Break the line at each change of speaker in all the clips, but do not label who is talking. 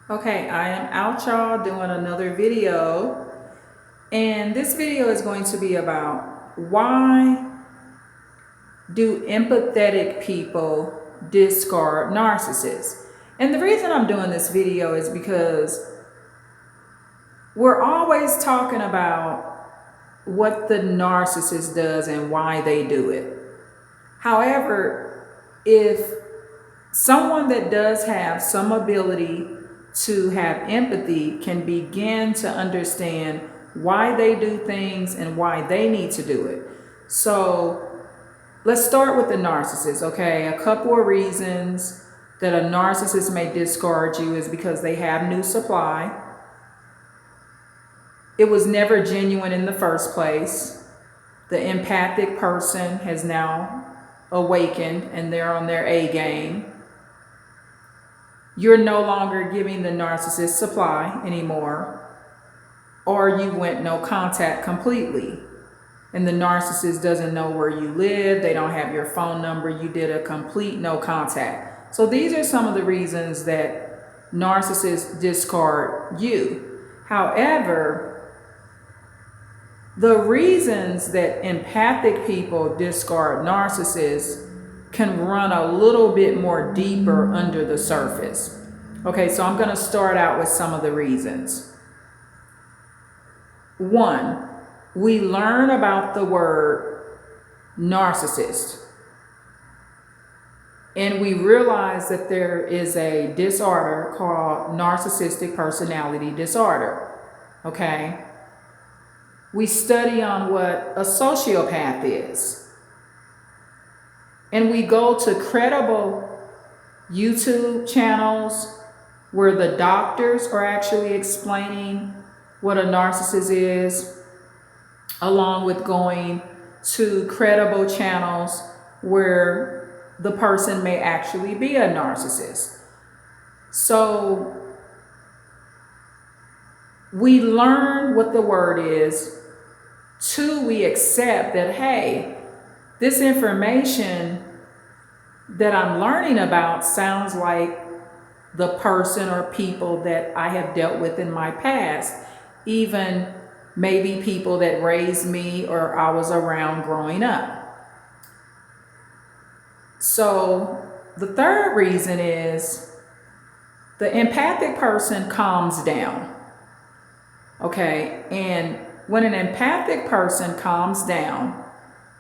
Okay, I am out, y'all, doing another video. And this video is going to be about why do empathetic people discard narcissists? And the reason I'm doing this video is because we're always talking about what the narcissist does and why they do it. However, if someone that does have some ability to have empathy can begin to understand why they do things and why they need to do it. So let's start with the narcissist, okay? A couple of reasons that a narcissist may discard you is because they have new supply. It was never genuine in the first place. The empathic person has now awakened and they're on their A game. You're no longer giving the narcissist supply anymore, or you went no contact completely. And the narcissist doesn't know where you live, they don't have your phone number, you did a complete no contact. So these are some of the reasons that narcissists discard you. However, the reasons that empathic people discard narcissists can run a little bit more deeper under the surface. Okay, so I'm going to start out with some of the reasons. One, we learn about the word narcissist, and we realize that there is a disorder called narcissistic personality disorder. Okay, we study on what a sociopath is. And we go to credible YouTube channels where the doctors are actually explaining what a narcissist is, along with going to credible channels where the person may actually be a narcissist. So we learn what the word is. Two, we accept that, hey, this information that I'm learning about sounds like the person or people that I have dealt with in my past, even maybe people that raised me or I was around growing up. So the third reason is the empathic person calms down. Okay, and when an empathic person calms down,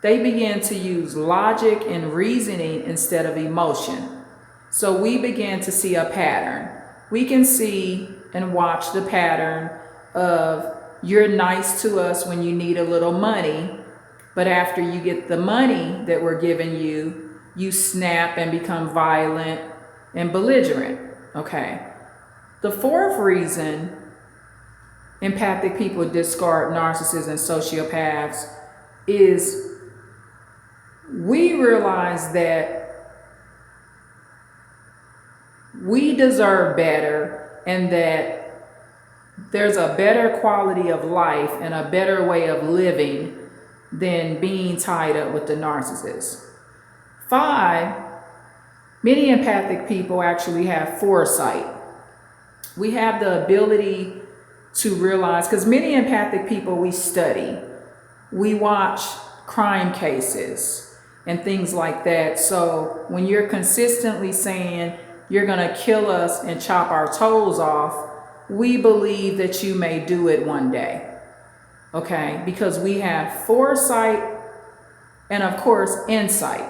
they begin to use logic and reasoning instead of emotion. So we begin to see a pattern. We can see and watch the pattern of you're nice to us when you need a little money, but after you get the money that we're giving you, you snap and become violent and belligerent. Okay. The fourth reason empathic people discard narcissists and sociopaths is we realize that we deserve better and that there's a better quality of life and a better way of living than being tied up with the narcissist. 5, many empathic people actually have foresight. We have the ability to realize, because many empathic people we study, we watch crime cases and things like that. So when you're consistently saying you're going to kill us and chop our toes off, we believe that you may do it one day. Okay, because we have foresight and of course insight.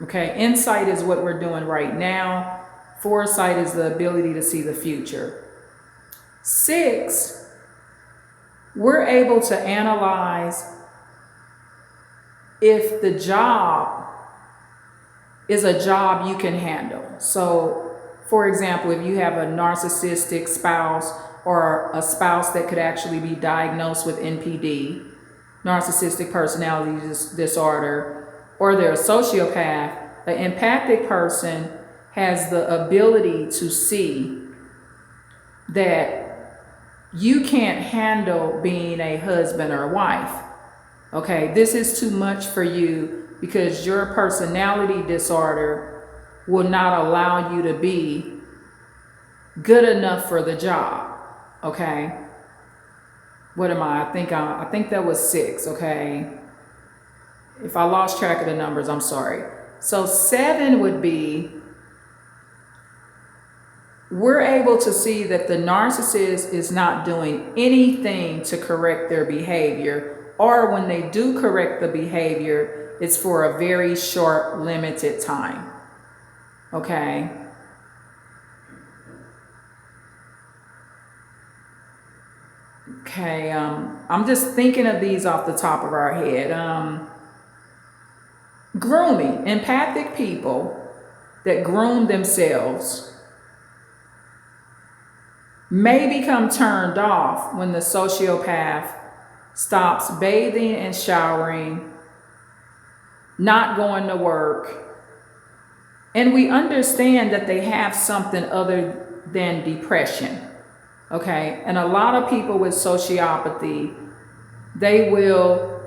Okay, insight is what we're doing right now. Foresight is the ability to see the future. 6, we're able to analyze if the job is a job you can handle. So, for example, if you have a narcissistic spouse or a spouse that could actually be diagnosed with NPD, narcissistic personality disorder, or they're a sociopath, an empathic person has the ability to see that you can't handle being a husband or wife. Okay, this is too much for you because your personality disorder will not allow you to be good enough for the job. Okay. What am I? I think that was 6. Okay. If I lost track of the numbers, I'm sorry. So 7 would be, we're able to see that the narcissist is not doing anything to correct their behavior, or when they do correct the behavior, it's for a very short, limited time. Okay. Okay, I'm just thinking of these off the top of our head. Grooming. Empathic people that groom themselves may become turned off when the sociopath stops bathing and showering, not going to work, and we understand that they have something other than depression. Okay, and a lot of people with sociopathy, they will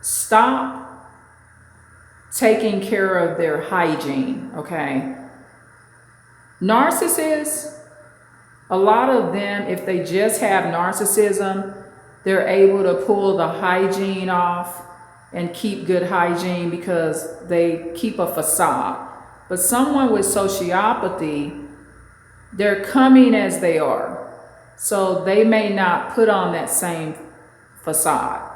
stop taking care of their hygiene. Okay, narcissists, a lot of them, if they just have narcissism, they're able to pull the hygiene off and keep good hygiene because they keep a facade. But someone with sociopathy, they're coming as they are. So they may not put on that same facade,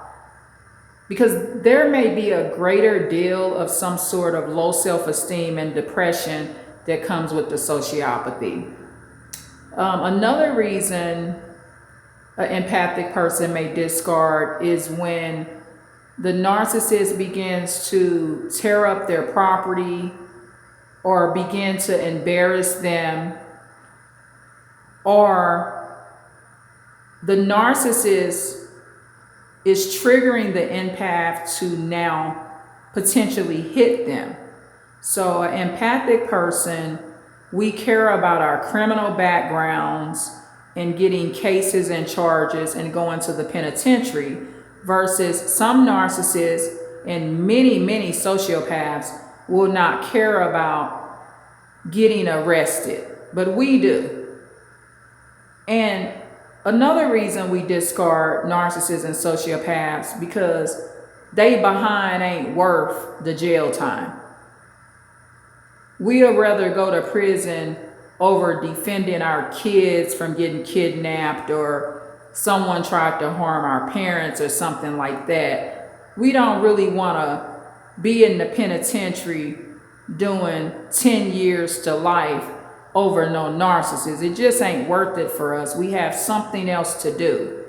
because there may be a greater deal of some sort of low self-esteem and depression that comes with the sociopathy. Another reason an empathic person may discard is when the narcissist begins to tear up their property or begin to embarrass them, or the narcissist is triggering the empath to now potentially hit them. So an empathic person, we care about our criminal backgrounds and getting cases and charges and going to the penitentiary, versus some narcissists and many sociopaths will not care about getting arrested, but we do. And another reason we discard narcissists and sociopaths, because they behind ain't worth the jail time. We'd rather go to prison over defending our kids from getting kidnapped, or someone tried to harm our parents or something like that. We don't really want to be in the penitentiary doing 10 years to life over no narcissist. It just ain't worth it for us. We have something else to do.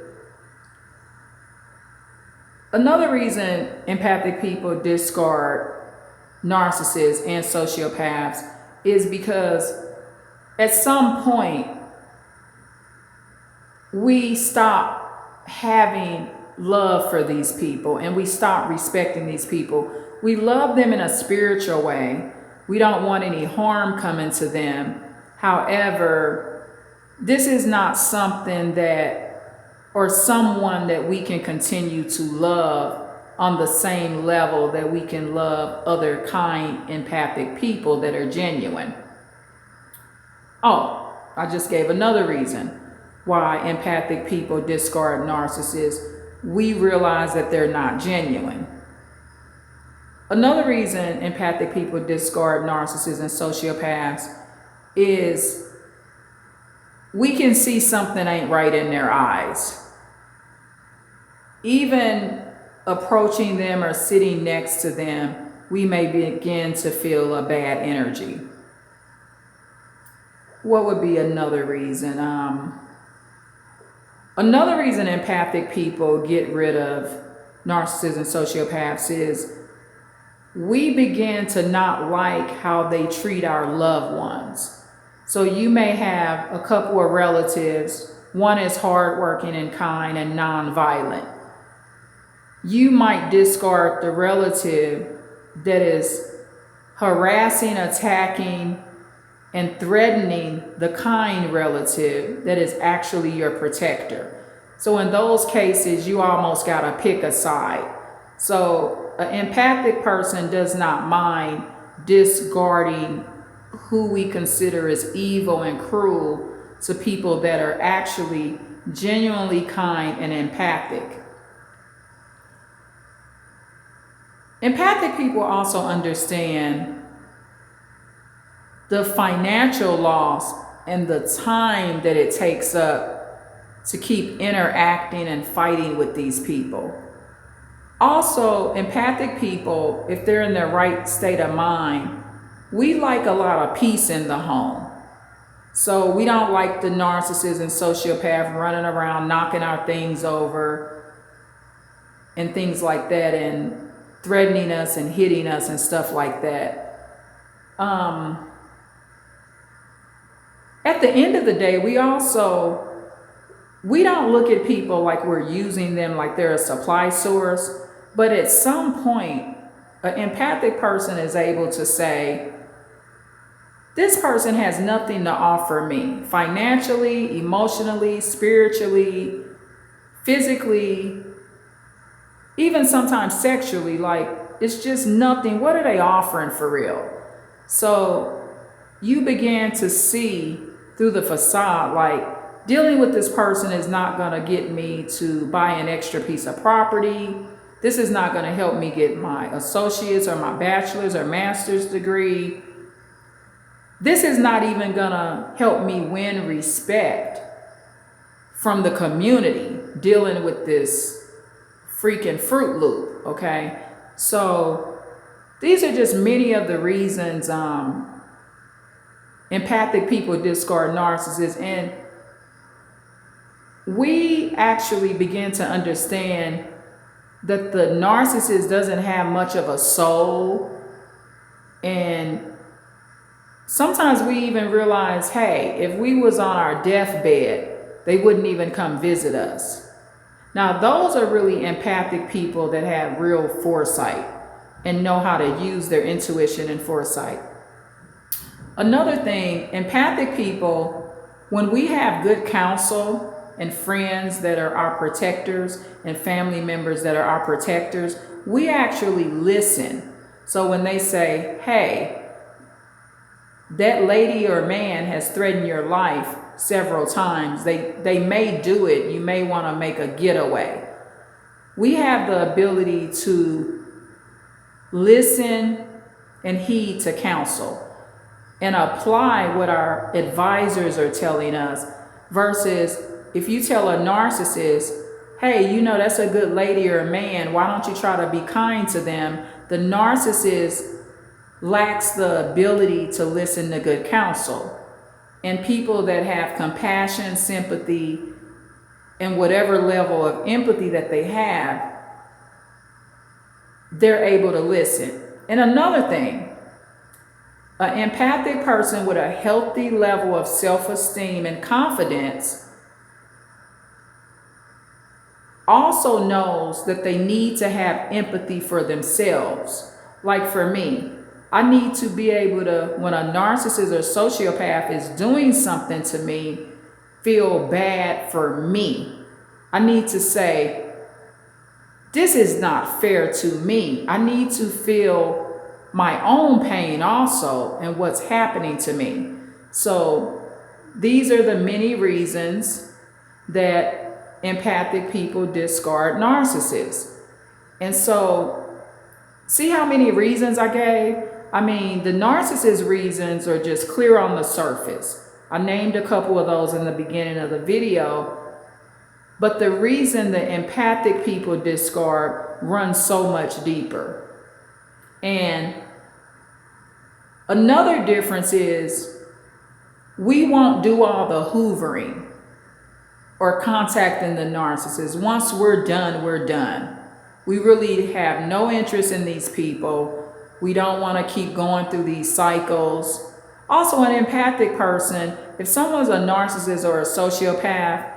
Another reason empathic people discard narcissists and sociopaths is because at some point we stop having love for these people and we stop respecting these people. We love them in a spiritual way. We don't want any harm coming to them. However, this is not something that, or someone that we can continue to love on the same level that we can love other kind, empathic people that are genuine. Oh, I just gave another reason why empathic people discard narcissists. We realize that they're not genuine. Another reason empathic people discard narcissists and sociopaths is we can see something ain't right in their eyes. Even approaching them or sitting next to them, we may begin to feel a bad energy. What would be another reason? Another reason empathic people get rid of narcissists and sociopaths is we begin to not like how they treat our loved ones. So you may have a couple of relatives. One is hardworking and kind and nonviolent. You might discard the relative that is harassing, attacking, and threatening the kind relative that is actually your protector. So in those cases, you almost got to pick a side. So an empathic person does not mind discarding who we consider as evil and cruel to people that are actually genuinely kind and empathic. Empathic people also understand the financial loss and the time that it takes up to keep interacting and fighting with these people. Also, empathic people, if they're in their right state of mind, we like a lot of peace in the home. So we don't like the narcissist and sociopath running around knocking our things over and things like that, and threatening us and hitting us and stuff like that. At the end of the day, we don't look at people like we're using them like they're a supply source, but at some point, an empathic person is able to say, this person has nothing to offer me financially, emotionally, spiritually, physically, even sometimes sexually. Like, it's just nothing. What are they offering for real? So you began to see through the facade, like, dealing with this person is not going to get me to buy an extra piece of property. This is not going to help me get my associate's or my bachelor's or master's degree. This is not even going to help me win respect from the community dealing with this freaking Fruit Loop, okay? So these are just many of the reasons empathic people discard narcissists. And we actually begin to understand that the narcissist doesn't have much of a soul. And sometimes we even realize, hey, if we was on our deathbed, they wouldn't even come visit us. Now, those are really empathic people that have real foresight and know how to use their intuition and foresight. Another thing, empathic people, when we have good counsel and friends that are our protectors and family members that are our protectors, we actually listen. So when they say, hey, that lady or man has threatened your life several times, they may do it, you may want to make a getaway. We have the ability to listen and heed to counsel and apply what our advisors are telling us, versus if you tell a narcissist, hey, you know, that's a good lady or a man, why don't you try to be kind to them? The narcissist lacks the ability to listen to good counsel. And people that have compassion, sympathy, and whatever level of empathy that they have, they're able to listen. And another thing, an empathic person with a healthy level of self-esteem and confidence also knows that they need to have empathy for themselves. Like for me, I need to be able to, when a narcissist or sociopath is doing something to me, feel bad for me. I need to say, this is not fair to me. I need to feel my own pain also and what's happening to me. So these are the many reasons that empathic people discard narcissists. And so see how many reasons I gave? I mean, the narcissist reasons are just clear on the surface. I named a couple of those in the beginning of the video, but the reason the empathic people discard runs so much deeper. And another difference is we won't do all the hoovering or contacting the narcissist. Once we're done, we're done. We really have no interest in these people. We don't want to keep going through these cycles. Also, an empathic person, if someone's a narcissist or a sociopath,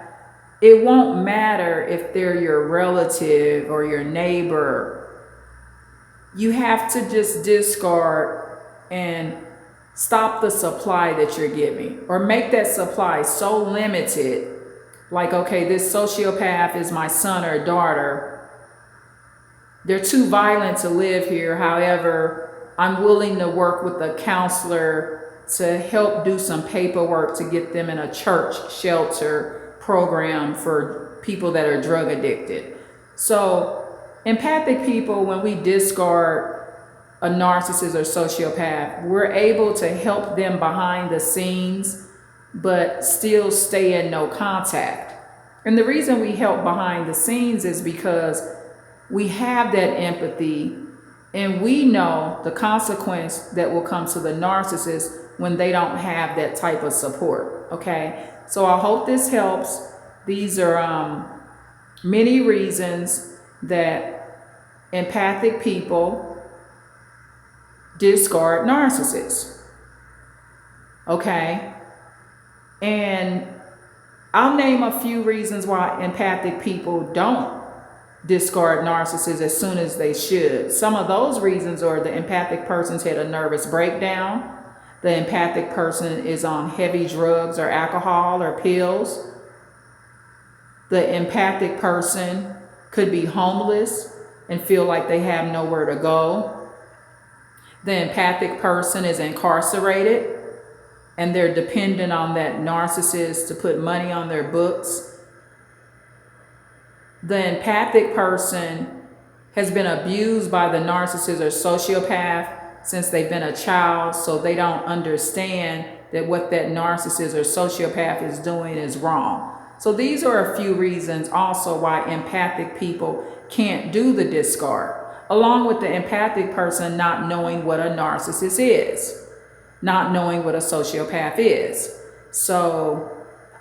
it won't matter if they're your relative or your neighbor. You have to just discard and stop the supply that you're giving, or make that supply so limited. Like, okay, this sociopath is my son or daughter. They're too violent to live here. However, I'm willing to work with a counselor to help do some paperwork to get them in a church shelter program for people that are drug addicted. So empathic people, when we discard a narcissist or sociopath, we're able to help them behind the scenes, but still stay in no contact. And the reason we help behind the scenes is because we have that empathy and we know the consequence that will come to the narcissist when they don't have that type of support. Okay, so I hope this helps. These are many reasons that empathic people discard narcissists. Okay, and I'll name a few reasons why empathic people don't discard narcissists as soon as they should. Some of those reasons are the empathic person's had a nervous breakdown. The empathic person is on heavy drugs or alcohol or pills. The empathic person could be homeless and feel like they have nowhere to go. The empathic person is incarcerated and they're dependent on that narcissist to put money on their books. The empathic person has been abused by the narcissist or sociopath since they've been a child, so they don't understand that what that narcissist or sociopath is doing is wrong. So these are a few reasons also why empathic people can't do the discard, along with the empathic person not knowing what a narcissist is, not knowing what a sociopath is. So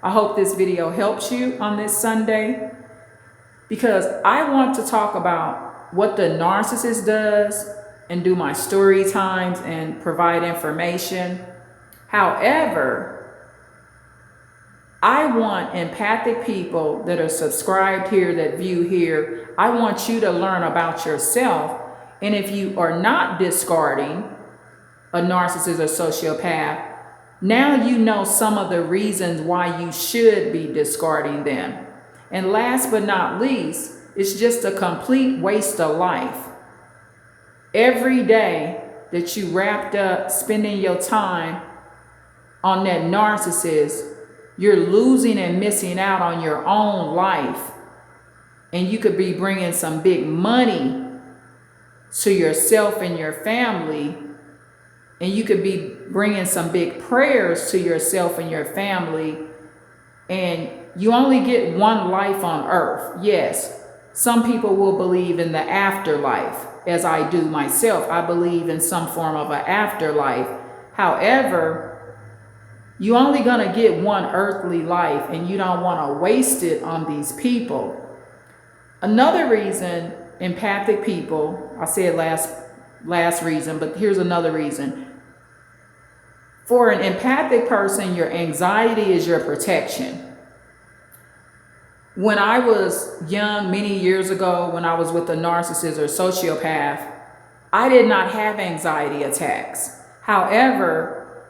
I hope this video helps you on this Sunday, because I want to talk about what the narcissist does and do my story times and provide information. However, I want empathic people that are subscribed here, that view here, I want you to learn about yourself. And if you are not discarding a narcissist or sociopath, now you know some of the reasons why you should be discarding them. And last but not least, it's just a complete waste of life. Every day that you wrapped up spending your time on that narcissist, you're losing and missing out on your own life. And you could be bringing some big money to yourself and your family. And you could be bringing some big prayers to yourself and your family. And you only get one life on earth. Yes, some people will believe in the afterlife, as I do myself. I believe in some form of an afterlife. However, you're only going to get one earthly life, and you don't want to waste it on these people. Another reason empathic people, I said last reason, but here's another reason. For an empathic person, your anxiety is your protection. When I was young, many years ago, when I was with a narcissist or sociopath, I did not have anxiety attacks. However,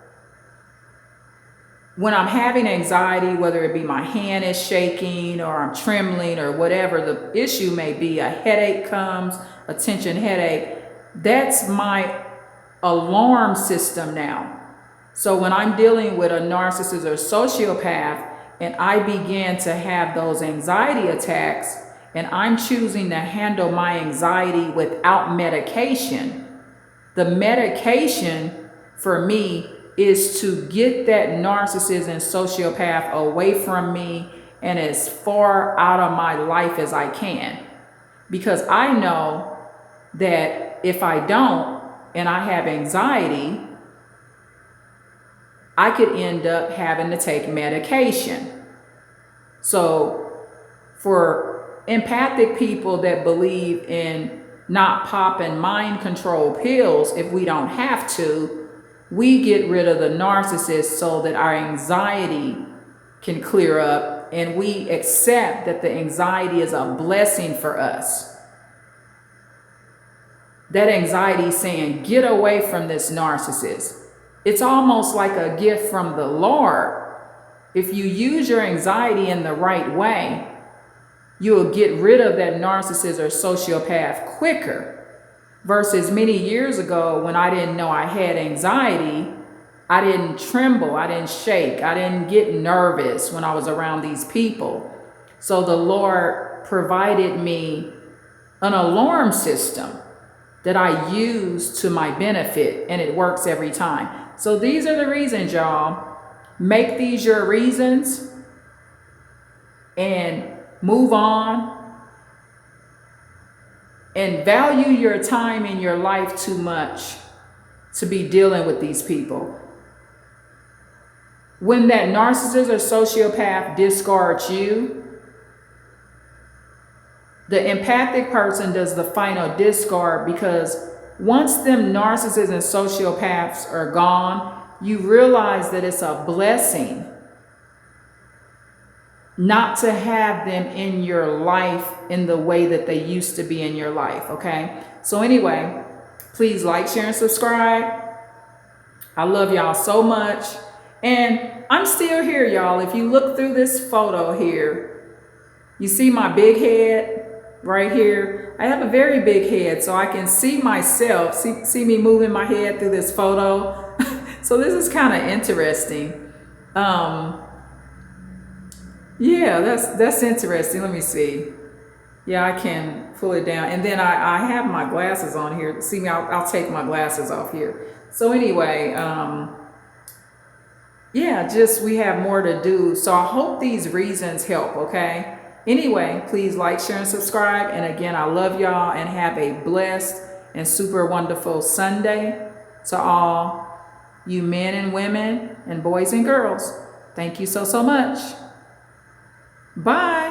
when I'm having anxiety, whether it be my hand is shaking or I'm trembling or whatever the issue may be, a headache comes, a tension headache, that's my alarm system now. So when I'm dealing with a narcissist or sociopath, and I began to have those anxiety attacks, and I'm choosing to handle my anxiety without medication. The medication for me is to get that narcissist and sociopath away from me and as far out of my life as I can. Because I know that if I don't, and I have anxiety, I could end up having to take medication. So for empathic people that believe in not popping mind control pills if we don't have to, we get rid of the narcissist so that our anxiety can clear up and we accept that the anxiety is a blessing for us. That anxiety is saying, get away from this narcissist. It's almost like a gift from the Lord. If you use your anxiety in the right way, you'll get rid of that narcissist or sociopath quicker. Versus many years ago when I didn't know I had anxiety, I didn't tremble. I didn't shake. I didn't get nervous when I was around these people. So the Lord provided me an alarm system that I use to my benefit, and it works every time. So these are the reasons, y'all. Make these your reasons and move on, and value your time in your life too much to be dealing with these people. When that narcissist or sociopath discards you, the empathic person does the final discard, because once them narcissists and sociopaths are gone, you realize that it's a blessing not to have them in your life in the way that they used to be in your life, okay? So anyway, please like, share, and subscribe. I love y'all so much. And I'm still here, y'all. If you look through this photo here, you see my big head right here. I have a very big head, so I can see myself, see me moving my head through this photo. So this is kind of interesting. Yeah, that's interesting. Let me see. Yeah, I can pull it down. And then I have my glasses on here. See me, I'll take my glasses off here. So anyway, yeah, just we have more to do. So I hope these reasons help, okay? Anyway, please like, share, and subscribe. And again, I love y'all, and have a blessed and super wonderful Sunday to all you men and women and boys and girls. Thank you so much. Bye.